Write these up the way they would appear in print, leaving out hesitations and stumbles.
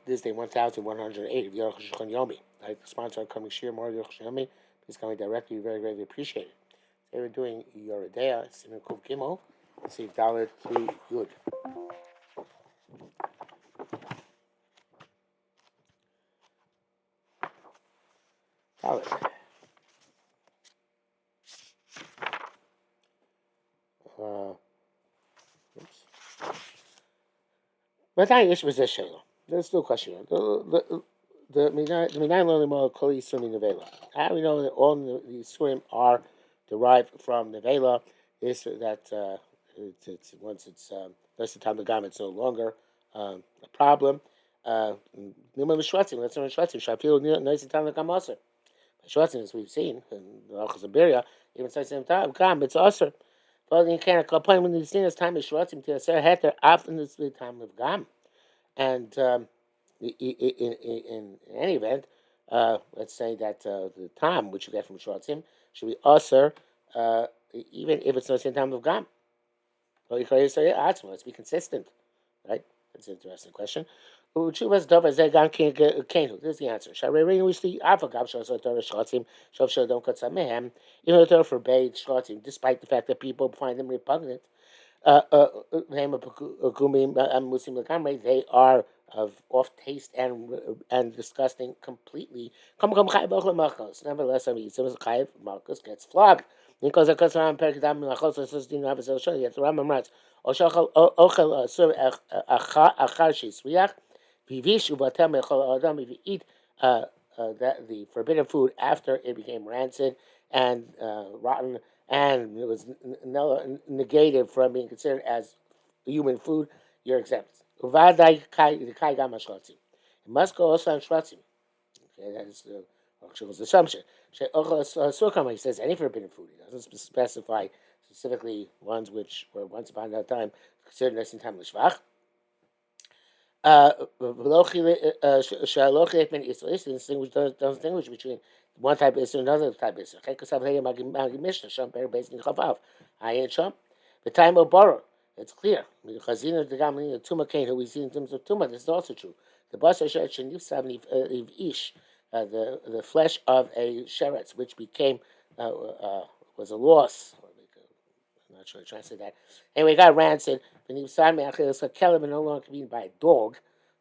This day 1108 of Arukh HaShulchan Yomi. I'd like to sponsor our coming shir more of Arukh HaShulchan Yomi. Please come directly. Very greatly appreciate it. Today we're doing Yoredea, Siman Kuv Gimel, Sif Dalet through Yud. Dalet. Oops. But I ish was a shayla. There's still a question. The Minay learning more Kol Yisur Nevela. How we know that all the Yisurim are derived from Nevela is that it's once it's less the time the garment, it's no longer a problem. Nima Mishratzim, let's learn Shratzim. Shafil nice time the Gamaser. Shratzim, as we've seen in the Alchaz Abiria, even says the same time, Gam, it's Aser. Well, you can't complain when you see this time of Shratzim to a Ser Heter after this time of Gam. And in any event, let's say that the time which you get from Shratzim should be Aser, even if it's not the same time of Gam. Well, you can say let's be consistent, right? That's an interesting question. This is the answer. Even though the Torah forbade shratzim, despite the fact that people find them repugnant, they are of off taste and disgusting completely. Nevertheless, I mean, Marcus gets flogged. Because the Kasram Perkadam Lachos Sustin Rabazil Shah, yet the Rambam writes, Oshachal Ochel Sur Achar Shisriach, Vivish Uvatem Echol Adam, if you eat the forbidden food after it became rancid and rotten, and it was negated from being considered as human food, you're exempt. Uvadai Kai Gam Shratzim. It must go also on Shratzim. Okay, that is the Shul's assumption. He says any forbidden food. He doesn't specify specifically ones which were once upon a time considered nesting time l'shvach. Doesn't distinguish between one type of issue and another type of issue. The time of borrow, it's clear. The Tuma Kane, who we see in terms of Tuma, this is also true. The Basar Ish. The flesh of a sheretz, which became was a loss. I'm not sure I translate that. Anyway, it got rancid. When he was signed me, it's a kelem and no longer can be eaten by a dog.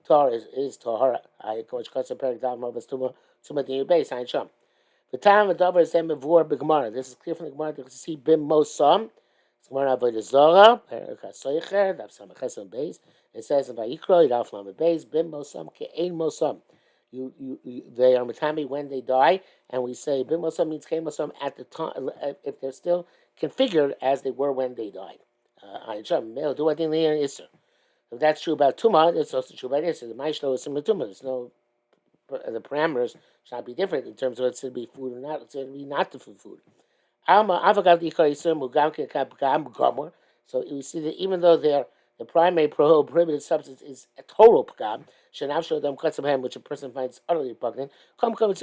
Tar is tahara. I coach cuts a parak down of tuma dinu base. I chum. The time of davar is then mevor b'gemara. This is clear from the gemara. You can see bim mosam. It's gemara avodah zara. Parak hasoicher. Daf samaches on base. It says in Vayikra, Yidaf Lamed base bim mosam ke'ein mosam. They are matami when they die, and we say bimosam means kemosam at the time if they're still configured as they were when they died. If that's true about tuma, it's also true about isser. The maishlo is similar to tuma. There's no the parameters should not be different in terms of it's going to be food or not. It's going to be not the food. So we see that even though the primary prohibited substance is a total pagam, which a person finds utterly repugnant. Never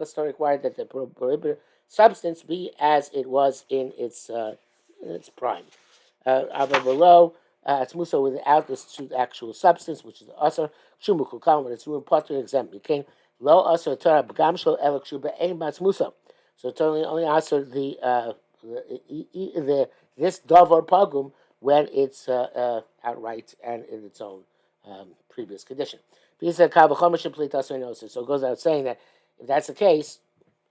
still required that the prohibited substance be as it was in its prime. Below, it's musa without this actual substance, which is the asar. Shumukukam, when it's ruined, potter exempt. Became low asar Torah b'gam shel elok shuba ein bats musa. So totally only asar the this davar pagum when it's outright and in its own previous condition. So it goes out saying that if that's the case,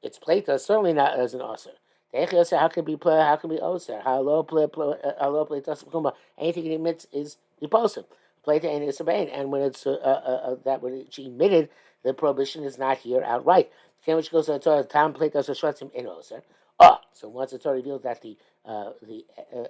it's plata, certainly not as an osir. How can be play? How can be osir? How low plata? Anything it emits is repulsive. Plata and isabain, and when it's that when it's emitted, the prohibition is not here outright. Which goes to the time plata shratzim in osir. So once the Torah revealed that the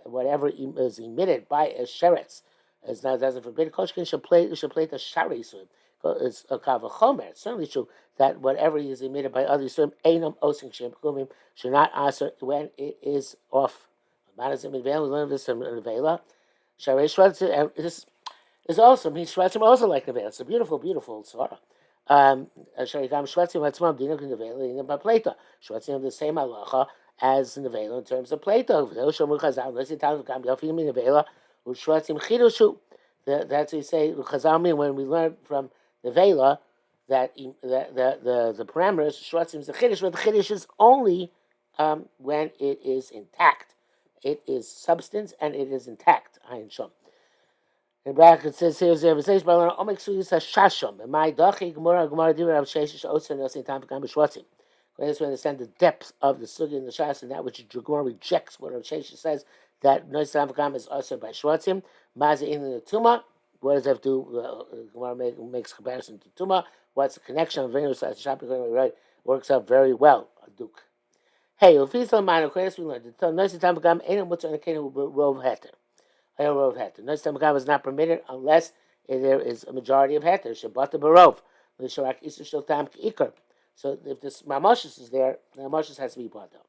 whatever is emitted by a sheretz is now doesn't forbid, Koshkin should play the shari swim. It's a kavachomer. It's certainly true that whatever is emitted by other swim, einam osing shemkumim should not answer when it is off. We learn this from Nevela. Shari shretz, and this is also means shretzim also like Nevela. It's a beautiful, beautiful svara. Shari gam shretzim atzmam dinok Nevela in the plata. Shretzim have the same halacha as Nevela in terms of Plato. That's what you say. Chazal mean when we learn from the Vela that the parameters shortzim is the chiddush, but the chiddush is only when it is intact. It is substance and it is intact. Ayin shom. In bracket says here Zervizeish Balan Omek Suyis Shashom. In my Dachi Gemara Dira of Sheshish Oser Nosin Tam Gam B'Shwatzim. Let's understand the depth of the sugi and the shas and that which Gemara rejects what Rav Sheshish says that Nosin Tam Gam is also by Shwatzim. Mazi in the Tuma. What does that have to do? Gemara makes comparison to Tuma. What's the connection of Venus as Shabbat right? Works out very well. Duke. Hey, if he's on minor credits, we learned the Nosin Tam Gam ain't what's on the Canaan Rov Heter. Rov heter. Nois tamagam is not permitted unless there is a majority of heter. Shabbat barov. L'sharak iser shel tam k'ikar. So if this mamoshes is there, the mamoshes has to be bought out.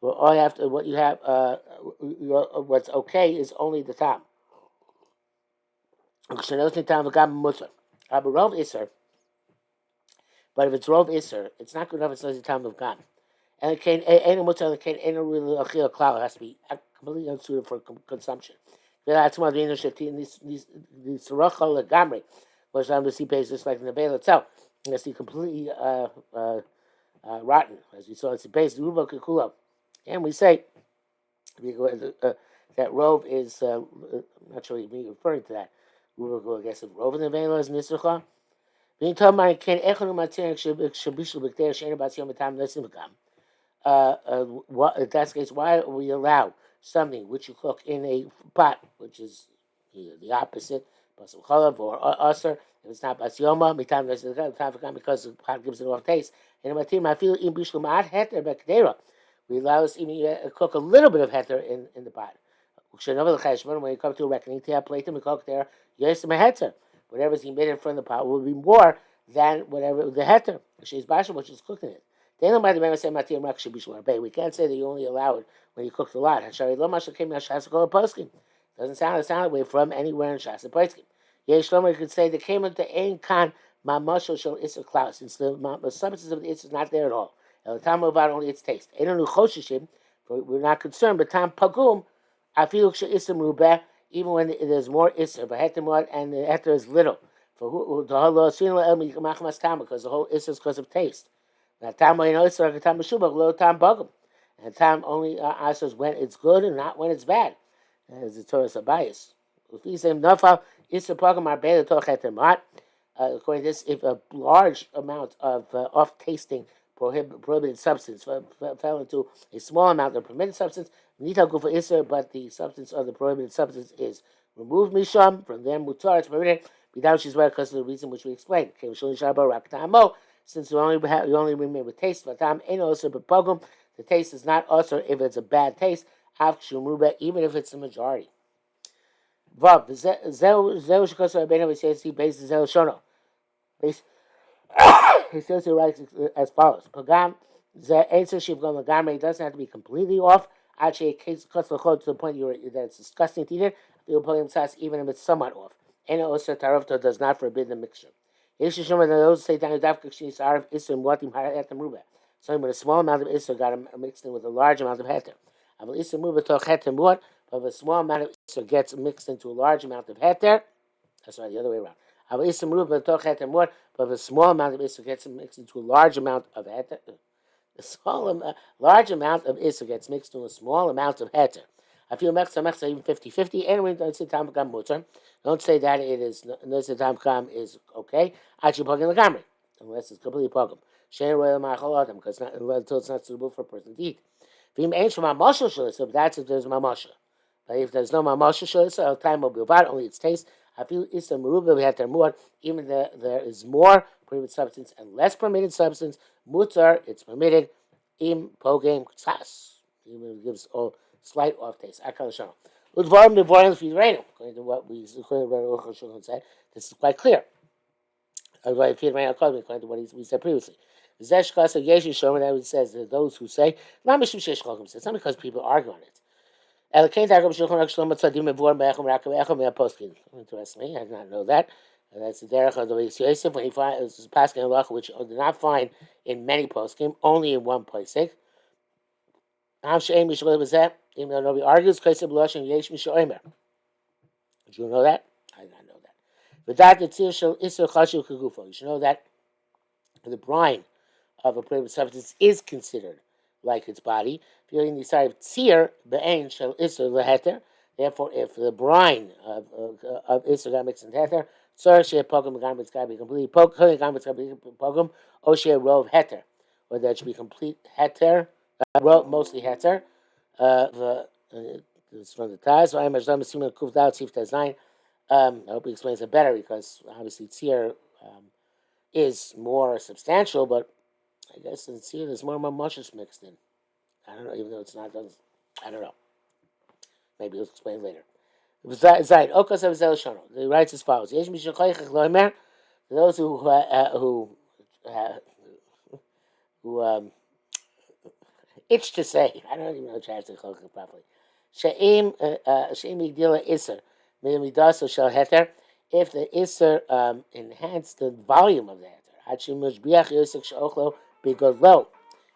Well, all you have to, what you have, what's okay is only the tam. Kshenosni tam v'gam mutter. Rov iser. But if it's rov iser, it's not good enough. It's nois tam v'gam. And it can't. Ain't mutter. And it can't. Ain't really achil klal. It has to be completely unsuited for consumption. That's why the these Sorocha Legamri, which I'm to see page just like in the veil itself. You see completely rotten, as we saw. It's based Ruba Kikulo. And we say that Rove is not sure me referring to that. Ruba I guess if Rove in the veil is Nisracha. Being told my can echonu matir shabishul b'kter she'ena bas yom etam lesim v'gam. In that case, why are we allow something which you cook in a pot, which is either the opposite, basal chalav or aser, if it's not basyoma, because the pot gives it off taste. And I feel in bishul ma'at heter b'kedera. We allow us even cook a little bit of heter in the pot. When you come to a reckoning, to have plate and cook there, yes, my heter. Whatever's emitted from the pot will be more than whatever the heter, which is bashal, which is cooking it. We can't say that you only allow it when you cook the lot. It doesn't sound that way from anywhere in Shas and Poskim. You could say the came into Ein Kan Mamashal Shal Isser Klaus, since the substance of the Isser is not there at all. El Tam about only its taste. We're not concerned, but Tam Pagum, I feel Isser Rubeh, even when there's more Isser, but Heter and the Heter is little. For the whole because the whole Isser is because of taste. Now, tam low tam bugum, and tam only answers when it's good and not when it's bad, as the Torah is a bias. If he says nafal isur bugum arbeidah tochetem mat, according to this, if a large amount of off-tasting prohibited substance fell into a small amount of permitted substance, nita go for isur, but the substance of the prohibited substance is removed misham from them mutar, it's permitted. B'dam she's right because of the reason which we explained. Since you only remain with taste, the taste is not also if it's a bad taste, even if it's the majority. Vav, he says he writes as follows: Pagam, it doesn't have to be completely off. Actually, it cuts the code to the point that it's disgusting to eat it. Even if it's somewhat off. Does not forbid the mixture. Something with a small amount of isur got mixed in with a large amount of heter. But if a small amount of isur gets mixed into a large amount of heter, that's right, the other way around. But if a small amount of isur gets mixed into a large amount of heter, large amount of isur gets mixed into a small amount of heter. I feel mechza even 50-50. Anyway, don't say tam v'gam mutar. Don't say that it is no say tam v'gam is okay. Actually, pogam legamri, unless it's completely pogam. Shein royal ma'achol adam, because until it's not suitable for a person to eat. V'im ain't shema mashal shalisa, that's if there's mamasha. But if there's no mamasha shalisa, al time will be about only its taste. I feel isa meruba we have to more. Even there is more permitted substance and less permitted substance. Mutar, it's permitted. Im pogam ksas, even if it gives all slight off taste. I can't show. According to what Arukh HaShulchan said, this is quite clear. According to what we said previously. Zesh Kasa Yeshi Shomer, that it says that those who say, it's not because people argue on it. Interestingly, I did not know that. That's the derech of the Beis Yosef when he finds Paskin Halacha, which did not find in many poskim, only in one place. Even though nobody argues, did you know that? I did not know that. Without the tzir shel iser chashuv kegufo. You should know that the brine of a prohibited substance is considered like its body. If you're in the side of tzir, be'ein shel iser leheter. Therefore, if the brine of iser got mixed in heter, tzar sheh pogum it's got to be completely pogum. It's got to be pogum. O sheh rov heter, or that should be complete heter. Mostly heter. This is from the Taz. So I'm assuming Kuf Dal Sif Taz 9. I hope he explains it better because obviously tzir is more substantial, but I guess in tzir there's more mamushes mixed in. I don't know, even though it's not. I don't know. Maybe he'll explain later. Zayd Okas of Zelshano. He writes as follows: Yesh mishul chaychach loimer. Those who itch to say. I don't even know how to translate chaychach properly. She'im yigdila iser midaso shel heter. If the iser enhanced the volume of the heter, hachim mishbiach yosek she'ochlo bigodlo,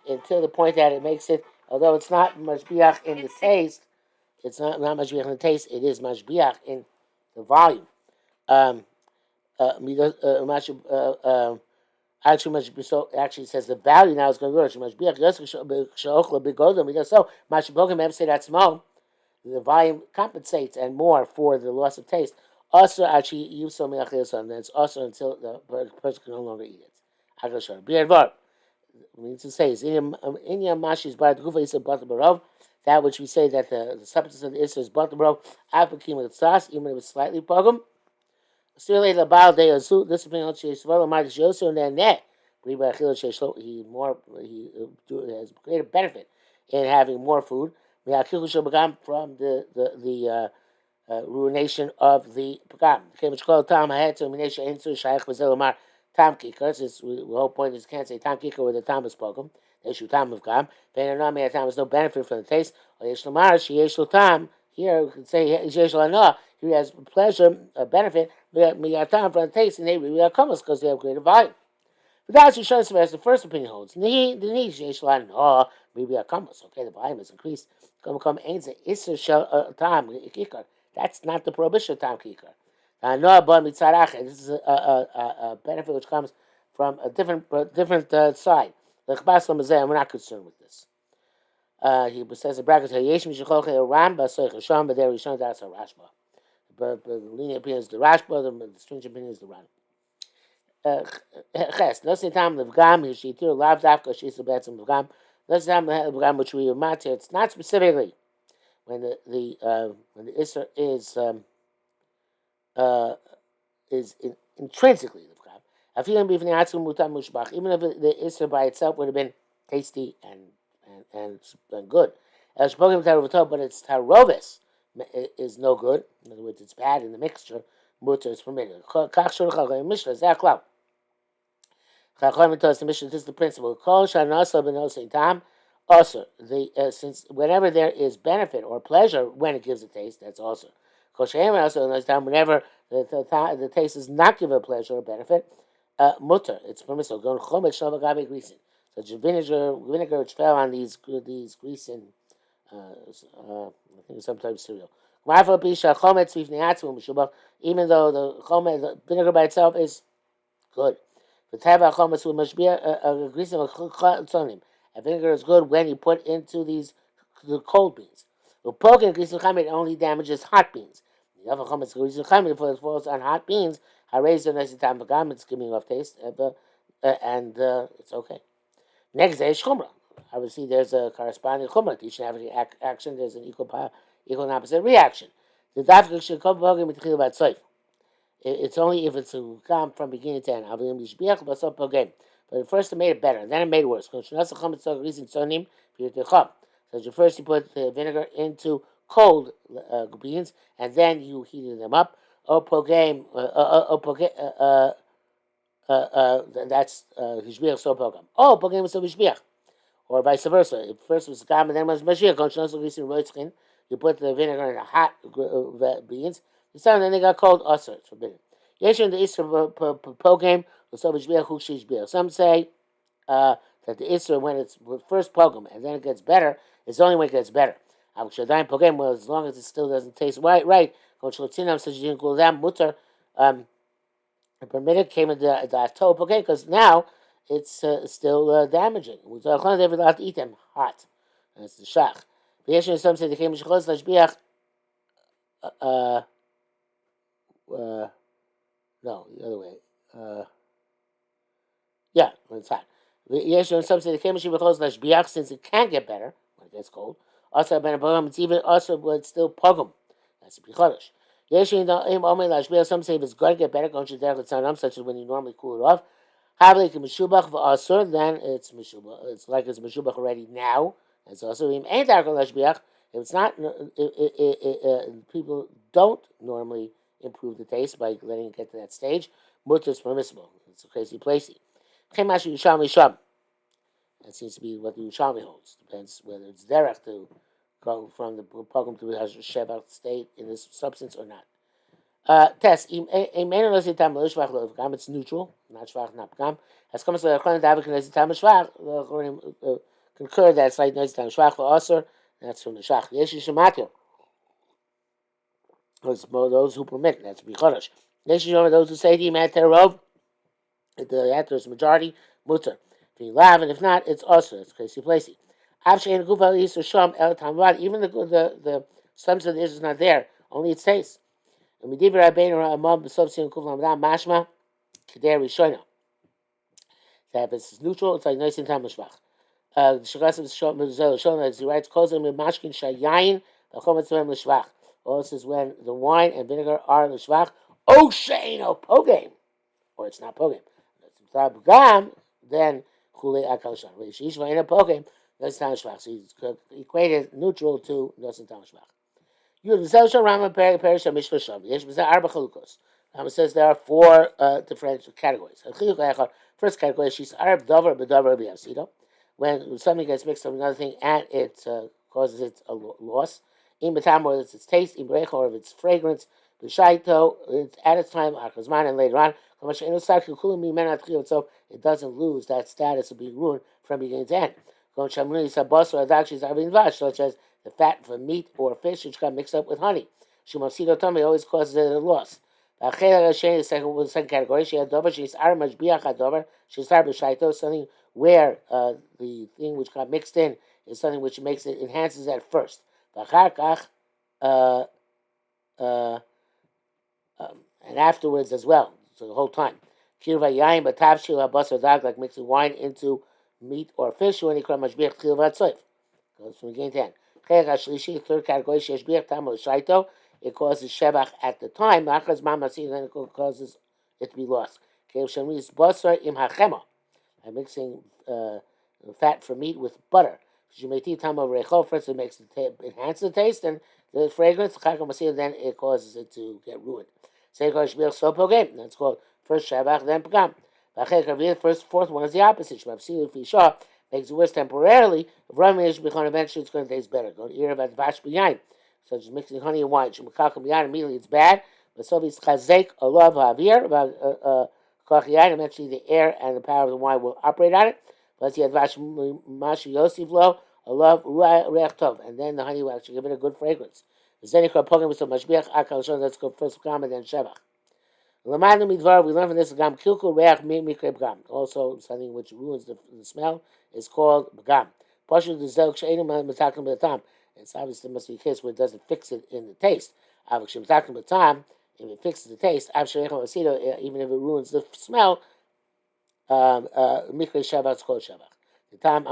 until the point that it makes it, although it's not mashbiach in the taste, it's not mashbiach in the taste. It is mashbiach in the volume. Actually, so actually it says the value now is going to go. Mashbiach yosek she'ochlo bigodlo. So mashbogim ever say that small. The volume compensates and more for the loss of taste. Also, actually, you saw me and it's also until the person can no longer eat it. I go show. Be'ervar means to say is inyam mashis bar gufa is a barov. That which we say that the substance of the isser is barov. Apakim with sauce, even if it's slightly pogum. Still later, the day of suit. This is being on chase. Well, my yosu and then net. He has greater benefit in having more food. From the ruination of the pagam. Tam kikar. The whole point is you can't say tam kikar with the tam is pogam. Yeshu tam of gam. Tam is no benefit from the taste. Or yeshlamar sheyeshu tam. Here we can say yeshu anah. He has pleasure, benefit. Tam from the taste, and they really are comers because they have greater volume. But that's what shows as the first opinion holds. The need yeshlan no maybe a comers. Okay, the volume is increased. Come ain't isser shel tam kikar. That's not the prohibition of tam kikar. This is a benefit which comes from a different side. We're not concerned with this. He says the brackets Yesh Mishachol Ram Basoich Sham, but there we show that's a Rashba. But the lenient opinion is the Rashba, the stringent opinion is the Ram. Ches, no say time Levgam, Hishitir, Lav Dafka, Shisa Betzim Levgam. No say time Levgam, which we matter. It's not specifically when the Isser is intrinsically Levgam. I feel him even if the Isser by itself would have been tasty and good. But its tarovis is no good. In other words, it's bad in the mixture. Mutter is permitted. Chachamim tells the Mishnah, this is the principle. Also, since whenever there is benefit or pleasure when it gives a taste, that's also. Whenever the taste does not give a pleasure or benefit, mutter, it's permissible. So vinegar which fell on these greasing, I think sometimes cereal. Even though the vinegar by itself is good. A vinegar is good when you put into the cold beans. It only damages hot beans. If it falls on hot beans, it's giving off taste, and it's okay. Next day is chumrah. Obviously, there's a corresponding chumrah. Each and every action, there's an equal and opposite reaction. The dafka should come about soif. It's only if it's a gam from beginning to end. But first it made it better, and then it made it worse. So first you put the vinegar into cold beans, and then you heated them up. That's hishbiach so pogam. Pogam so hishbiach, or vice versa. If first was gam and then was mashiach. You put the vinegar in the hot beans. And then they got cold. Also, it's forbidden. Yeshua the Isra pogam so hishbiach hu shishbiach. Some say that the Isra when it's first pogam and then it gets better, it's only when it gets better. As long as it still doesn't taste right. Says you didn't cool that mutter. The permitted came in the top, okay, because now it's still damaging. We don't have to eat them hot. That's the shach. Some say they came lashbiach. Uh, uh, no, the other way. Yeah, when it's hot. Some say they came lashbiach since it can get better when it gets cold. Also, it's even also when it's still pogum. That's a bichodesh. Some say if it's going to get better, such as when you normally cool it off. Havlik meshubach v'asur, then it's meshubach. It's like it's meshubach already now. It's also ain't lashbiach. If it's not, people don't normally improve the taste by letting it get to that stage. Mutter is permissible. It's a crazy placey. That seems to be what the Yerushalmi holds. Depends whether it's derech to go from the program to the shebach state in this substance or not. Test. It's neutral, not shvach, not pgam. As comes to the Chachamim David Knesset Tam Shvach, the concur that it's like Knesset Tam Shvach for Aser. That's from the Shach. The Yeshi Shematil. Those who permit. That's Bichodesh. Yeshi Shematil. Those who say the Materov. The answer is majority mutter. If you laugh, and if not, it's Aser. It's crazy placey. Even the substance of the is not there. Only its taste. And we did Rabbeinu Ramam b'Sov Kuflam Dam Mashma Kedei Rishona. That if it's neutral, it's like nice and tam mishvach. Shagasim Shona, as he writes, calls him Mashkin Shayayin v'Chometzuem l'shvach. Well, this is when the wine and vinegar are l'shvach. Oh, sheino pogame, or it's not pogame. Gam, then chulei akal shan. She'ish v'ayina pogame, that's tam mishvach. So he's equated neutral to nosin tam mishvach. Rama says there are four different categories. First category, she's Arab Dover B'Dover B'Yavsido. When something gets mixed up with another thing and it causes it a loss. In Batam, whether it's its taste, in Brecha, or if it's fragrance, B'Shaito, it's at its time, Akazman, and later on, so it doesn't lose that status of being ruined from beginning to end. Such as the fat from meat or fish, which got mixed up with honey. Shumasido Tomei always causes it a loss. The second category, she had dover, she's armaj biach dover, she's arbashaito, something where the thing which got mixed in is something which makes it enhances it first. Uh, uh, and afterwards as well, so the whole time. Kirva yain batavshil habasar dag, like mixing wine into meat or fish, when he called mashbiach kirva tzoif. Goes from beginning to end. Third category, it causes shebach at the time, then it causes it to be lost. I'm mixing fat for meat with butter. First, it makes enhance the taste and the fragrance. Then it causes it to get ruined. That's called first shebach, then pagam. Fourth one is the opposite. Makes it worse temporarily. If Ramish become eventually it's going to taste better. Go to ear about vash behind. Such as mixing honey and wine. Immediately it's bad. But so it's chazek olav havir about eventually the air and the power of the wine will operate on it. Plus you have vash mashi yosif lo olav reach tov, and then the honey will actually give it a good fragrance. The zenikra pogam with some mashbiach akal shon. Let's go first pagam and then shevach. We learn from this gam kilku reach mikre pagam. Also something which ruins the smell is called pagam. It's obviously must be a case where it doesn't fix it in the taste. If it fixes the taste, even if it ruins the smell, mikre shabach is called shabach. The time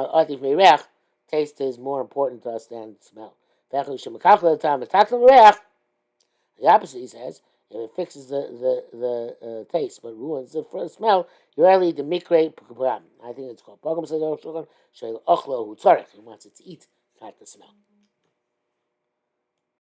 taste is more important to us than smell. The opposite, he says, if it fixes the taste but ruins the smell, you're only the mikre pagam. I think it's called pagam. He wants it to eat, not to smell.